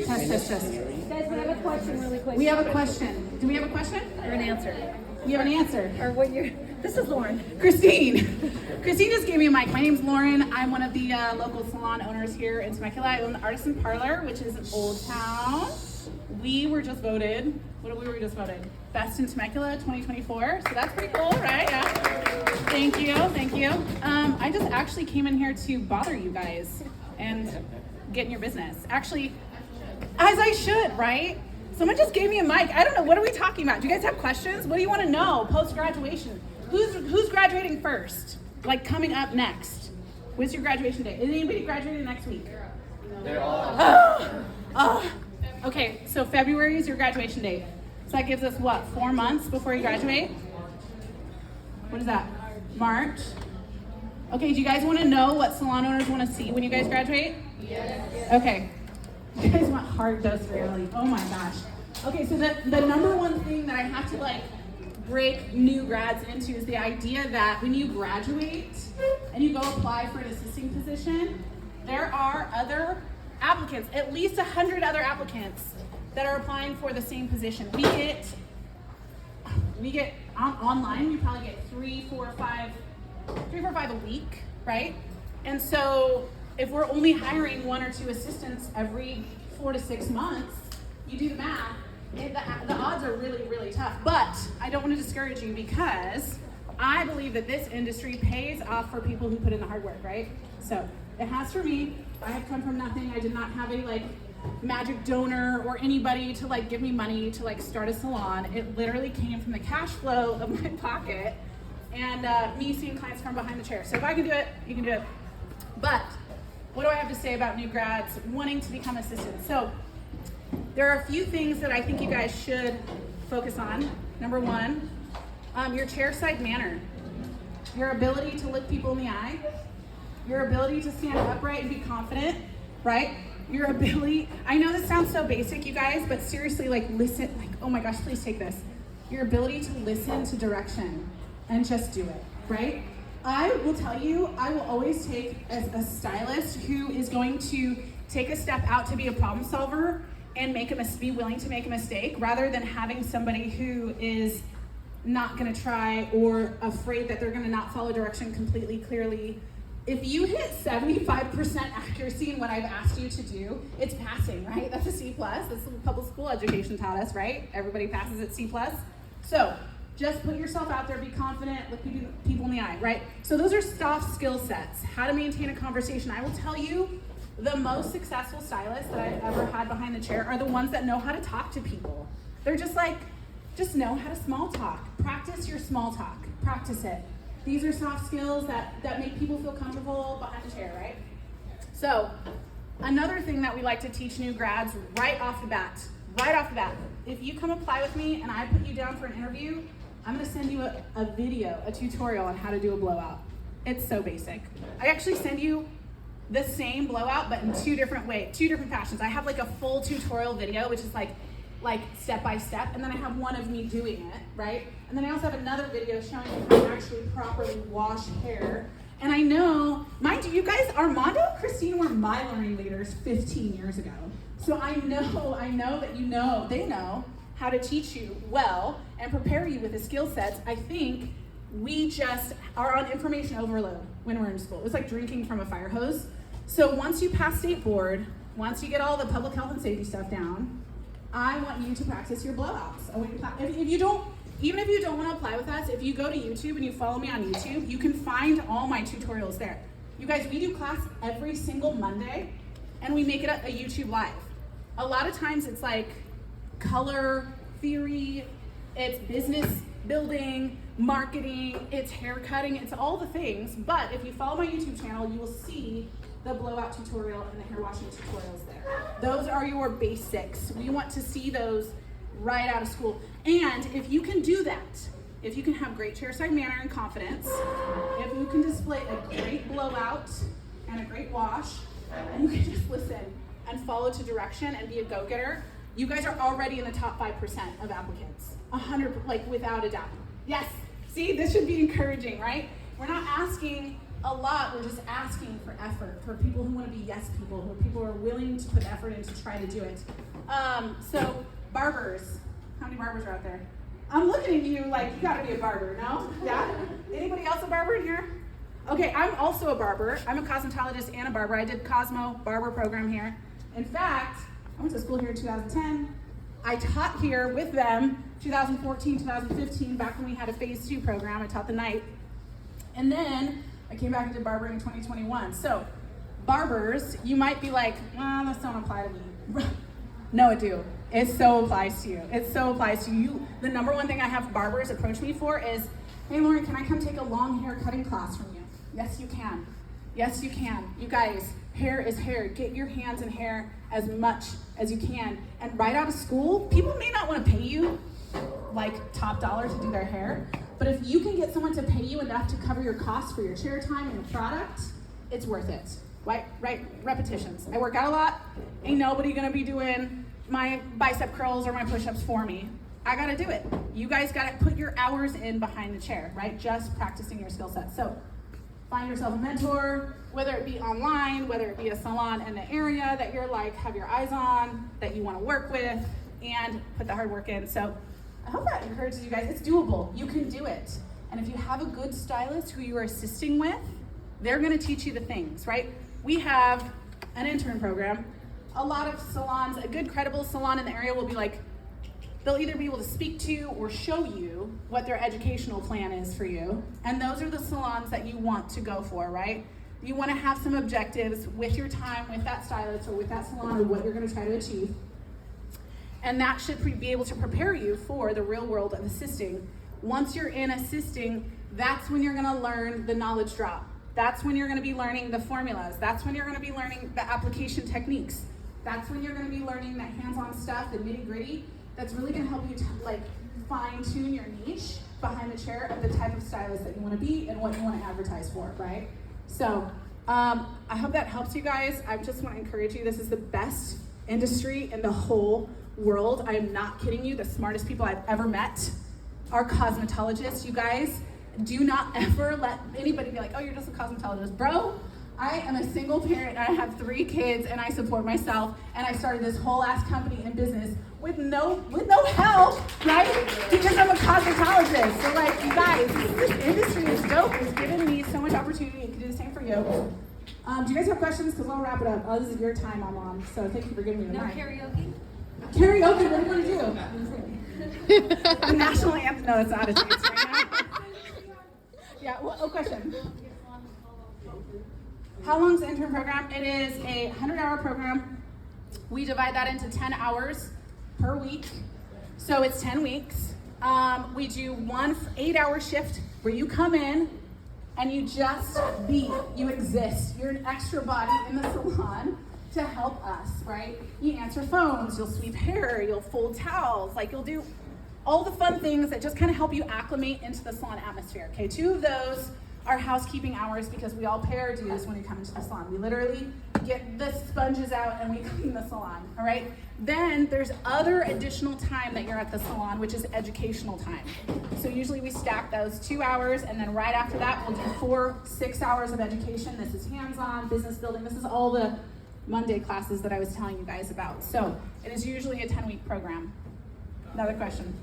Test. Guys, we have a question really quick. We have a question. Do we have a question? Or an answer. We have an answer. Or what you're... This is Lauren. Christine just gave me a mic. My name's Lauren. I'm one of the local salon owners here in Temecula. I own the Artisan Parlor, which is in Old Town. We were just voted, Best in Temecula 2024. So that's pretty cool, right? Yeah. Thank you. I just actually came in here to bother you guys and get in your business. Actually, as I should, right? Someone just gave me a mic. I don't know, what are we talking about? Do you guys have questions? What do you want to know post-graduation? Who's graduating first? Like coming up next? When's your graduation date? Is anybody graduating next week? They're all. Okay, so February is your graduation date. So that gives us what, 4 months before you graduate? What is that? March? Okay, do you guys want to know what salon owners want to see when you guys graduate? Yes. Okay. You guys want hard dose reality. Oh my gosh. Okay, so the number one thing that I have to break new grads into is the idea that when you graduate and you go apply for an assisting position, there are other applicants, at least 100 other applicants that are applying for the same position. We get online, we probably get 3, 4, 5 a week, right? And so if we're only hiring 1 or 2 assistants every 4 to 6 months, you do the math, the odds are really, really tough. But I don't want to discourage you because I believe that this industry pays off for people who put in the hard work, right? So it has for me. I have come from nothing. I did not have a magic donor or anybody to give me money to start a salon. It literally came from the cash flow of my pocket and me seeing clients from behind the chair. So if I can do it, you can do it. But what do I have to say about new grads wanting to become assistants? So there are a few things that I think you guys should focus on. Number 1, your chairside manner, your ability to look people in the eye, your ability to stand upright and be confident, right? Your ability, I know this sounds so basic, you guys, but seriously, listen, oh my gosh, please take this. Your ability to listen to direction and just do it, right? I will tell you, I will always take a stylist who is going to take a step out to be a problem solver and be willing to make a mistake, rather than having somebody who is not gonna try or afraid that they're gonna not follow direction completely clearly. If you hit 75% accuracy in what I've asked you to do, it's passing, right? That's a C+. That's what public school education taught us, right? Everybody passes at C+. So just put yourself out there, be confident, look people in the eye, right? So those are soft skill sets. How to maintain a conversation. I will tell you, the most successful stylists that I've ever had behind the chair are the ones that know how to talk to people. They're just know how to small talk. Practice your small talk. Practice it. These are soft skills that make people feel comfortable behind the chair, right? So another thing that we like to teach new grads right off the bat, if you come apply with me and I put you down for an interview, I'm gonna send you a video, a tutorial on how to do a blowout. It's so basic. I actually send you the same blowout, but in 2 different ways, 2 different fashions. I have a full tutorial video, which is like step by step, and then I have one of me doing it, right? And then I also have another video showing you how to actually properly wash hair. And I know, mind you guys, Armando and Christine were my learning leaders 15 years ago. So I know that they know how to teach you well and prepare you with the skill sets. I think we just are on information overload when we're in school. It's like drinking from a fire hose. So once you pass state board, once you get all the public health and safety stuff down, I want you to practice your blowouts. Even if you don't want to apply with us, if you go to YouTube and you follow me on YouTube, you can find all my tutorials there. You guys, we do class every single Monday, and we make it a YouTube live. A lot of times it's color theory, it's business building, marketing, it's hair cutting, it's all the things. But if you follow my YouTube channel, you will see the blowout tutorial and the hair washing tutorials there. Those are your basics. We want to see those right out of school. And if you can do that, if you can have great chairside manner and confidence, if you can display a great blowout and a great wash, and you can just listen and follow to direction and be a go-getter, you guys are already in the top 5% of applicants. 100, without a doubt. Yes, see, this should be encouraging, right? We're not asking a lot we're just asking for effort, for people who want to be yes people, who people are willing to put effort in to try to do it. So barbers, how many barbers are out there? I'm looking at you like you gotta be a barber, no? Yeah? Anybody else a barber in here? Okay, I'm also a barber. I'm a cosmetologist and a barber. I did Cosmo barber program here. In fact, I went to school here in 2010. I taught here with them 2014, 2015, back when we had a phase 2 program. I taught the night. And then I came back and did barbering in 2021. So barbers, you might be like, well, this don't apply to me. No, it do. It so applies to you. It so applies to you. The number one thing I have barbers approach me for is, hey Lauren, can I come take a long hair cutting class from you? Yes, you can. Yes, you can. You guys, hair is hair. Get your hands in hair as much as you can. And right out of school, people may not want to pay you like top dollar to do their hair, but if you can get someone to pay you enough to cover your costs for your chair time and your product, it's worth it. Right? Repetitions. I work out a lot. Ain't nobody gonna be doing my bicep curls or my push-ups for me. I gotta do it. You guys gotta put your hours in behind the chair, right? Just practicing your skill set. So find yourself a mentor, whether it be online, whether it be a salon in the area that you're like, have your eyes on, that you wanna work with, and put the hard work in. So I hope that encourages you guys. It's doable. You can do it. And if you have a good stylist who you are assisting with, they're gonna teach you the things, right? We have an intern program. A lot of salons, a good credible salon in the area will be like, they'll either be able to speak to or show you what their educational plan is for you. And those are the salons that you want to go for, right? You want to have some objectives with your time, with that stylist or with that salon, or what you're going to try to achieve. And that should be able to prepare you for the real world of assisting. Once you're in assisting, that's when you're going to learn the knowledge drop. That's when you're going to be learning the formulas. That's when you're going to be learning the application techniques. That's when you're going to be learning that hands-on stuff, the nitty-gritty. That's really going to help you like fine-tune your niche behind the chair of the type of stylist that you want to be and what you want to advertise for, right? So I hope that helps you guys. I just want to encourage you. This is the best industry in the whole world. I am not kidding you. The smartest people I've ever met are cosmetologists. You guys, do not ever let anybody be like, oh, you're just a cosmetologist. Bro, I am a single parent. I have 3 kids and I support myself. And I started this whole ass company and business with no help, right? Because I'm a cosmetologist. So like, you guys, this industry is dope. It's given me so much opportunity. It can do the same for you. Do you guys have questions? Because we'll wrap it up. Oh, this is your time, Mom. So thank you for giving me the mic. Karaoke? Karaoke, what do you want to do? The national anthem. No, that's not a chance right now. Yeah, well, question. How long is the intern program? It is a 100-hour program. We divide that into 10 hours per week. So it's 10 weeks. We do one 8-hour shift where you come in and you just be, you exist. You're an extra body in the salon to help us, right? You answer phones, you'll sweep hair, you'll fold towels, like you'll do all the fun things that just kind of help you acclimate into the salon atmosphere, okay? 2 of those are housekeeping hours because we all pay our dues when we come into the salon. We literally get the sponges out and we clean the salon, all right? Then there's other additional time that you're at the salon, which is educational time. So usually we stack those 2 hours, and then right after that, we'll do 4 6-hours of education. This is hands-on, business building. This is all the Monday classes that I was telling you guys about. So it is usually a 10-week program. Another question?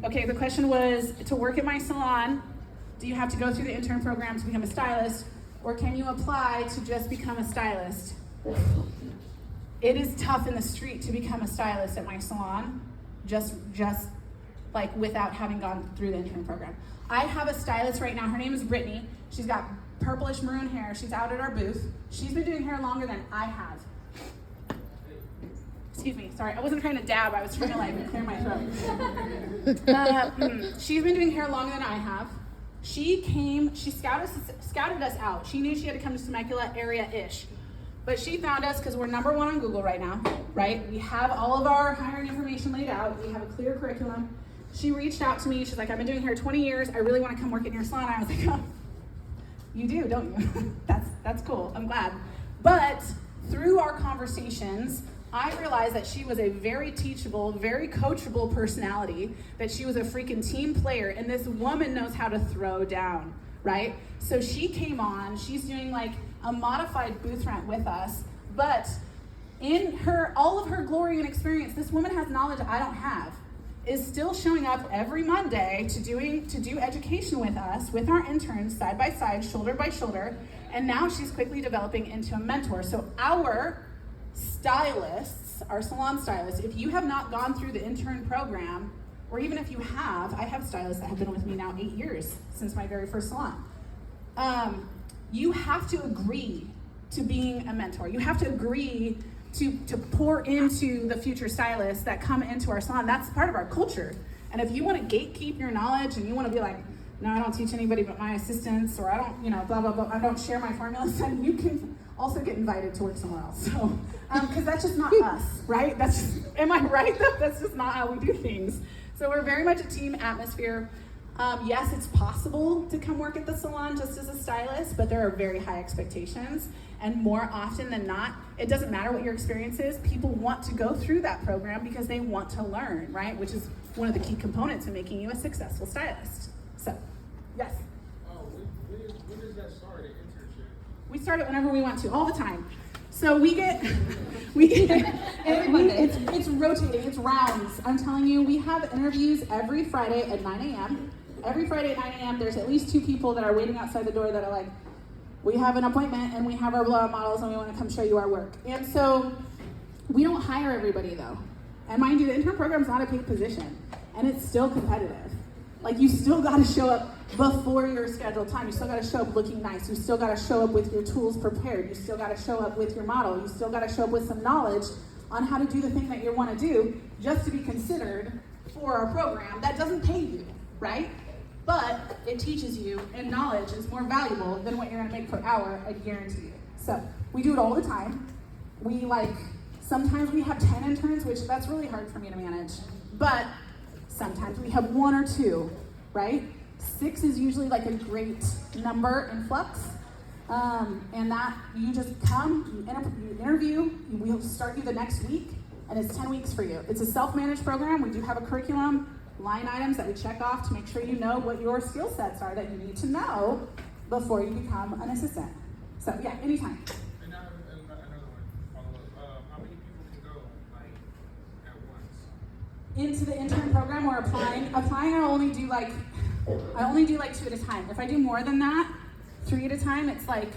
Okay, the question was, to work at my salon, do you have to go through the intern program to become a stylist, or can you apply to just become a stylist? It is tough in the street to become a stylist at my salon, just like without having gone through the intern program. I have a stylist right now, her name is Brittany. She's got purplish maroon hair. She's out at our booth. She's been doing hair longer than I have. Excuse me, sorry, I wasn't trying to dab, I was trying to like clear my throat. She's been doing hair longer than I have. She scouted us out. She knew she had to come to Temecula area-ish. But she found us because we're #1 on Google right now, right? We have all of our hiring information laid out. We have a clear curriculum. She reached out to me. She's like, I've been doing hair 20 years. I really want to come work in your salon. I was like, oh, you do, don't you? That's cool. I'm glad. But through our conversations, I realized that she was a very teachable, very coachable personality, that she was a freaking team player, and this woman knows how to throw down, right? So she came on, she's doing like a modified booth rent with us, but in all of her glory and experience, this woman has knowledge I don't have, is still showing up every Monday to do education with us, with our interns, side by side, shoulder by shoulder, and now she's quickly developing into a mentor. So our stylists, our salon stylists, if you have not gone through the intern program, or even if you have, I have stylists that have been with me now 8 years since my very first salon. You have to agree to being a mentor. You have to agree to pour into the future stylists that come into our salon. That's part of our culture. And if you want to gatekeep your knowledge and you want to be like, no, I don't teach anybody but my assistants, or I don't, blah, blah, blah, I don't share my formulas, then you can also get invited to work somewhere else. So, because that's just not us, right? Am I right though? That's just not how we do things. So we're very much a team atmosphere. Yes, it's possible to come work at the salon just as a stylist, but there are very high expectations. And more often than not, it doesn't matter what your experience is, people want to go through that program because they want to learn, right? Which is one of the key components in making you a successful stylist. So, yes? When does that start, the internship? We start it whenever we want to, all the time. So we get it's rotating, it's rounds. I'm telling you, we have interviews every Friday at 9 a.m. Every Friday at 9 a.m., there's at least 2 people that are waiting outside the door that are like, we have an appointment and we have our blowout models and we want to come show you our work. And so we don't hire everybody though. And mind you, the intern program is not a paid position and it's still competitive. Like you still got to show up before your scheduled time. You still got to show up looking nice. You still got to show up with your tools prepared. You still got to show up with your model. You still got to show up with some knowledge on how to do the thing that you want to do just to be considered for our program. That doesn't pay you, right? But it teaches you, and knowledge is more valuable than what you're going to make per hour, I guarantee you. So we do it all the time. Sometimes we have 10 interns, which that's really hard for me to manage. But sometimes we have 1 or 2, right? 6 is usually like a great number in flux. And that you just come, you interview, we'll start you the next week, and it's 10 weeks for you. It's a self-managed program. We do have a curriculum, line items that we check off to make sure you know what your skill sets are that you need to know before you become an assistant. So yeah, anytime. And another one, follow-up. How many people can go, like, at once? Into the intern program or applying, I only do like 2 at a time. If I do more than that, 3 at a time, it's like,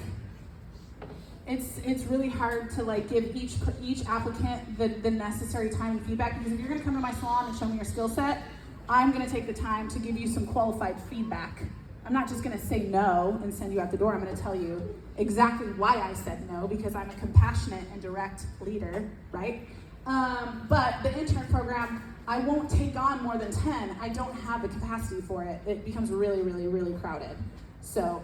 it's really hard to like give each applicant the necessary time and feedback, because if you're gonna come to my salon and show me your skill set, I'm gonna take the time to give you some qualified feedback. I'm not just gonna say no and send you out the door. I'm gonna tell you exactly why I said no, because I'm a compassionate and direct leader, right? But the intern program, I won't take on more than 10. I don't have the capacity for it. It becomes really, really, really crowded. So,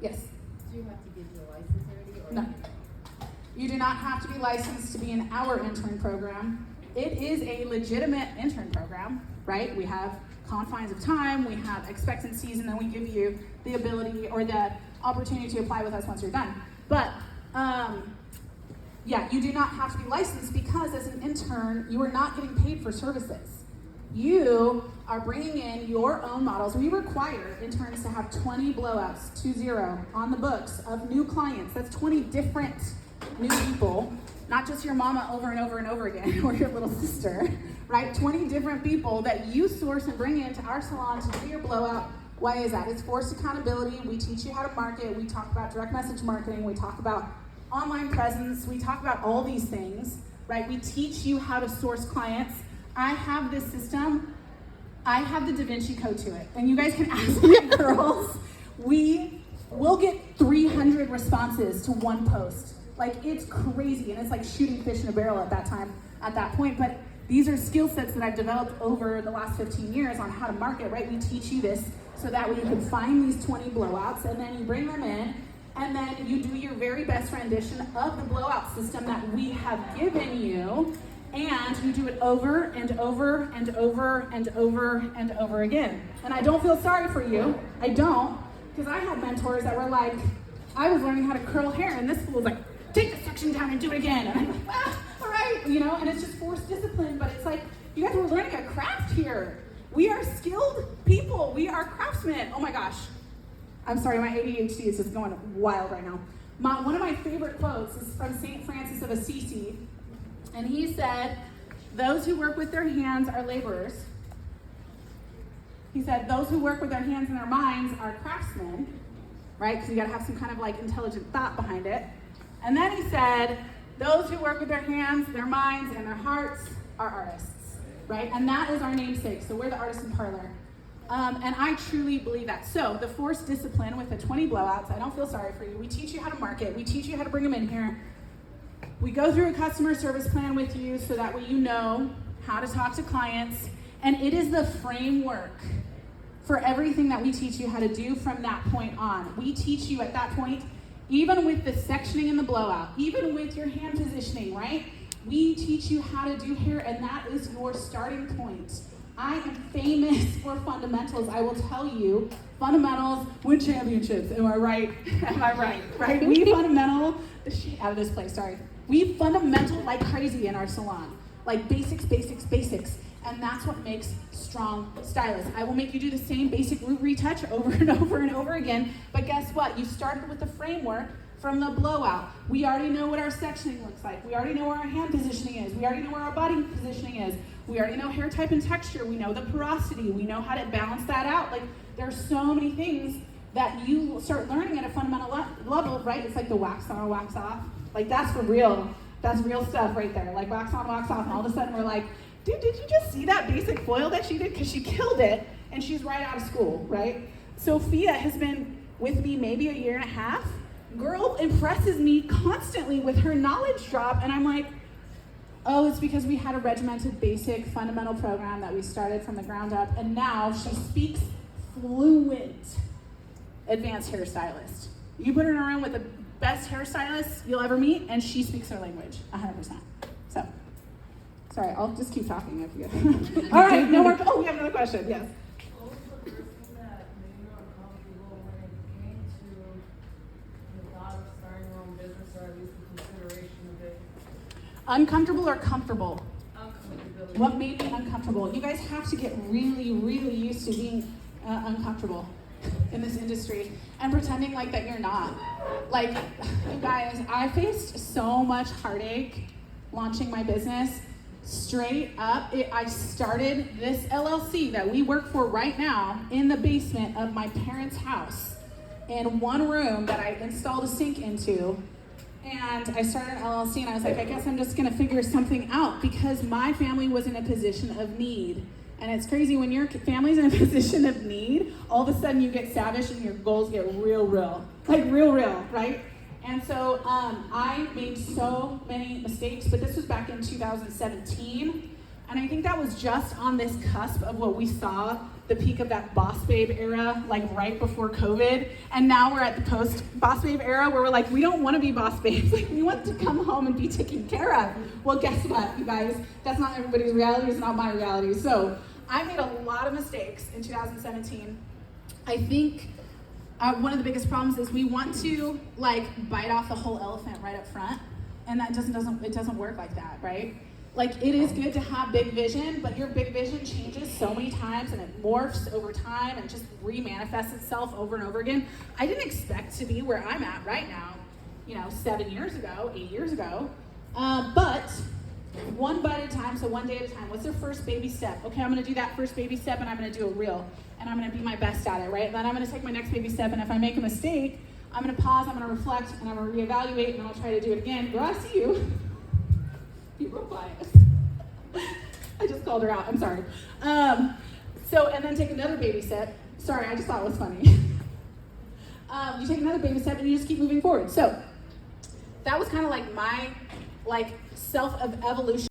yes? Do you have to get your license already? Or No. You do not have to be licensed to be in our intern program. It is a legitimate intern program, right? We have confines of time, we have expectancies, and then we give you the ability or the opportunity to apply with us once you're done. But, yeah, you do not have to be licensed, because as an intern, you are not getting paid for services. You are bringing in your own models. We require interns to have 20 blowouts, 20, on the books of new clients. That's 20 different new people, not just your mama over and over and over again, or your little sister, right? 20 different people that you source and bring into our salon to do your blowout. Why is that? It's forced accountability. We teach you how to market. We talk about direct message marketing. We talk about online presence. We talk about all these things, right? We teach you how to source clients. I have this system. I have the Da Vinci Code to it. And you guys can ask me, girls. We will get 300 responses to one post. Like, it's crazy, and it's like shooting fish in a barrel at that point. But these are skill sets that I've developed over the last 15 years on how to market, right? We teach you this so that way you can find these 20 blowouts, and then you bring them in, and then you do your very best rendition of the blowout system that we have given you, and you do it over and over and over and over and over again. And I don't feel sorry for you. I don't, because I had mentors that were like, I was learning how to curl hair, and this fool was like, take the section down and do it again. And I'm like, all right. right? You know, and it's just forced discipline, but it's like, you guys, we're learning a craft here. We are skilled people. We are craftsmen. Oh my gosh. I'm sorry, my ADHD is just going wild right now. One of my favorite quotes is from St. Francis of Assisi, and he said, those who work with their hands are laborers. He said, those who work with their hands and their minds are craftsmen, right? Because you gotta have some kind of like intelligent thought behind it. And then he said, those who work with their hands, their minds, and their hearts are artists, right? And that is our namesake. So we're the artisan parlor. And I truly believe that. So the forced discipline with the 20 blowouts, I don't feel sorry for you. We teach you how to market. We teach you how to bring them in here. We go through a customer service plan with you so that way you know how to talk to clients. And it is the framework for everything that we teach you how to do from that point on. We teach you at that point, even with the sectioning and the blowout, even with your hand positioning, right? We teach you how to do hair, and that is your starting point. I am famous for fundamentals. I will tell you, fundamentals win championships. Am I right? Am I right? Right? We fundamental the shit out of this place, sorry. We fundamental like crazy in our salon. Like basics, basics, basics. And that's what makes strong stylists. I will make you do the same basic root retouch over and over and over again. But guess what? You started with the framework from the blowout. We already know what our sectioning looks like. We already know where our hand positioning is. We already know where our body positioning is. We already know hair type and texture. We know the porosity. We know how to balance that out. Like, there's so many things that you start learning at a fundamental level, right? It's like the wax on, wax off. Like, that's for real. That's real stuff right there. Like, wax on, wax off. And all of a sudden we're like, dude, did you just see that basic foil that she did? Because she killed it, and she's right out of school, right? Sophia has been with me maybe a year and a half. Girl impresses me constantly with her knowledge drop, and I'm like, oh, it's because we had a regimented, basic, fundamental program that we started from the ground up, and now she speaks fluent advanced hairstylist. You put her in a room with the best hairstylist you'll ever meet, and she speaks her language, 100%. So, sorry, I'll just keep talking if you. All right, no more. Oh, we have another question. Yes. What was the first thing that made you uncomfortable when it came to the thought of starting your own business, or at least the consideration of it? Uncomfortable or comfortable? Uncomfortability. What made me uncomfortable? You guys have to get really, really used to being uncomfortable in this industry and pretending like that you're not. Like, you guys, I faced so much heartache launching my business. Straight up, I started this LLC that we work for right now in the basement of my parents' house in one room that I installed a sink into. And I started an LLC, and I was like, I guess I'm just gonna figure something out, because my family was in a position of need. And it's crazy, when your family's in a position of need, all of a sudden you get savage and your goals get real, like real, right? And so I made so many mistakes, but this was back in 2017. And I think that was just on this cusp of what we saw, the peak of that Boss Babe era, like right before COVID. And now we're at the post Boss Babe era where we're like, we don't want to be boss babes. Like, we want to come home and be taken care of. Well, guess what, you guys? That's not everybody's reality. It's not my reality. So I made a lot of mistakes in 2017. I think one of the biggest problems is we want to like bite off the whole elephant right up front, and that doesn't work like that, right? Like, it is good to have big vision, but your big vision changes so many times and it morphs over time and just remanifests itself over and over again. I didn't expect to be where I'm at right now, 7 years ago, 8 years ago, but one bite at a time, so one day at a time. What's their first baby step? Okay, I'm gonna do that first baby step, and I'm gonna do it real, and I'm gonna be my best at it, right? And then I'm gonna take my next baby step, and if I make a mistake, I'm gonna pause, I'm gonna reflect, and I'm gonna reevaluate, and then I'll try to do it again. Girl, I see you. Be real quiet. I just called her out, I'm sorry. And then take another baby step. Sorry, I just thought it was funny. You take another baby step, and you just keep moving forward. So that was kind of like my self-evolution.